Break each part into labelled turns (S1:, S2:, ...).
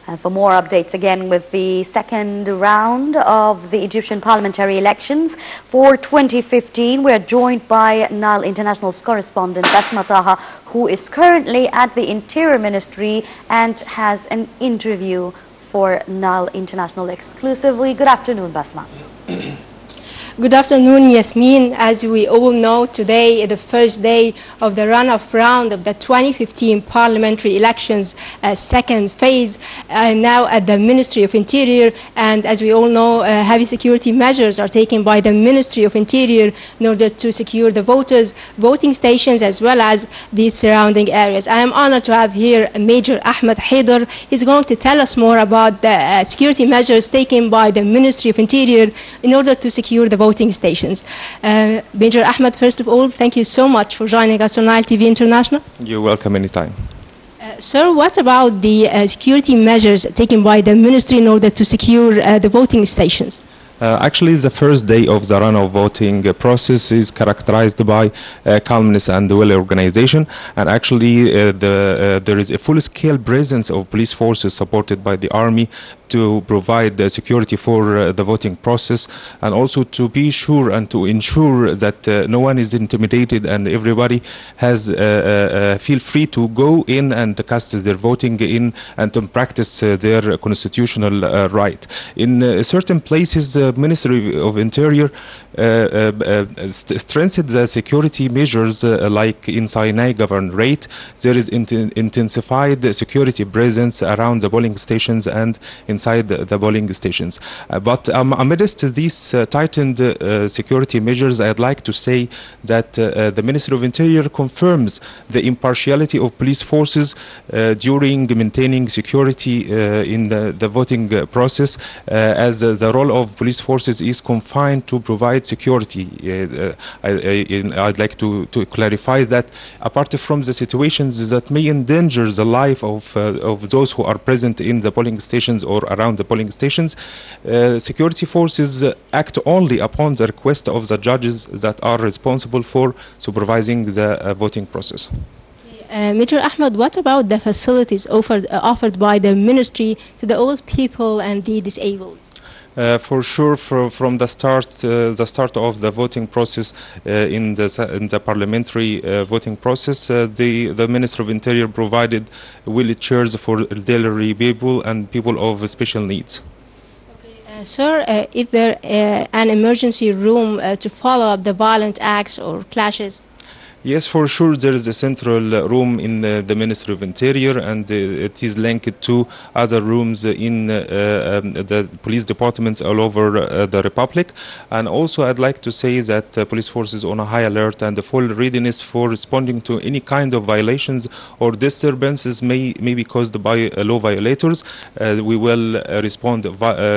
S1: And for more updates again with the second round of the Egyptian parliamentary elections for 2015, we are joined by Nile International's correspondent Basma Taha, who is currently at the Interior Ministry and has an interview for Nile International exclusively. Good afternoon, Basma.
S2: Good afternoon, Yasmin. As we all know, today is the first day of the runoff round of the 2015 parliamentary elections, second phase, now at the Ministry of Interior. And as we all know, heavy security measures are taken by the Ministry of Interior in order to secure the voters, voting stations, as well as the surrounding areas. I am honored to have here Major Ahmed Haider. He's going to tell us more about the security measures taken by the Ministry of Interior in order to secure the voting stations. Major Ahmed, first of all, thank you so much for joining us on Nile TV International.
S3: You're welcome anytime.
S2: Sir, what about the security measures taken by the ministry in order to secure the voting stations?
S3: Actually, the first day of the runoff voting process is characterized by calmness and well-organization. And actually, there is a full-scale presence of police forces supported by the army to provide security for the voting process, and also to be sure and to ensure that no one is intimidated and everybody has feel free to go in and cast their voting in and to practice their constitutional right. In certain places, Ministry of Interior strengthened the security measures, like in Sinai Governorate. There is intensified security presence around the polling stations and inside the polling stations. But amidst these tightened security measures, I'd like to say that the Ministry of Interior confirms the impartiality of police forces during maintaining security in the voting process, as the role of police forces is confined to provide security. I'd like to clarify that apart from the situations that may endanger the life of those who are present in the polling stations or around the polling stations, security forces act only upon the request of the judges that are responsible for supervising the voting process.
S2: Major Ahmed, what about the facilities offered by the ministry to the old people and the disabled?
S3: For sure, from the start of the voting process in the parliamentary voting process, the Ministry of Interior provided wheelchairs for elderly people and people of special needs.
S2: Okay. Sir, is there an emergency room to follow up the violent acts or clashes?
S3: Yes, for sure, there is a central room in the Ministry of Interior, and it is linked to other rooms in the police departments all over the Republic. And also, I'd like to say that police forces on a high alert and the full readiness for responding to any kind of violations or disturbances may be caused by law violators. We will respond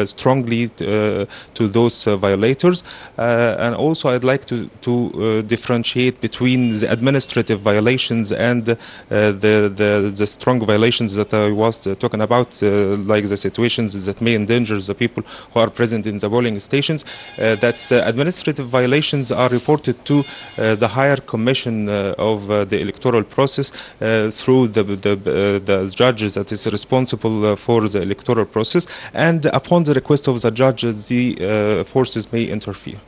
S3: strongly to those violators. And also, I'd like to differentiate between the administrative violations and the strong violations that I was talking about, like the situations that may endanger the people who are present in the polling stations. That administrative violations are reported to the higher commission of the electoral process through the judges that is responsible for the electoral process, and upon the request of the judges, the forces may interfere.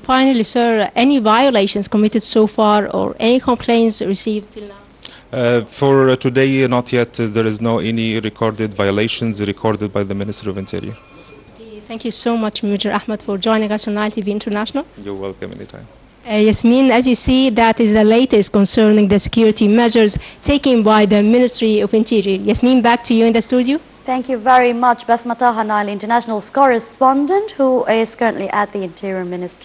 S2: Finally, sir, any violations committed so far or any complaints received till now?
S3: For today, not yet. There is no any recorded violations recorded by the Ministry of Interior.
S2: Okay, thank you so much, Major Ahmed, for joining us on Nile TV International.
S3: You're welcome anytime.
S2: Yasmin, as you see, that is the latest concerning the security measures taken by the Ministry of Interior. Yasmin, back to you in the studio.
S1: Thank you very much, Basma Taha, Nile International's correspondent, who is currently at the Interior Ministry.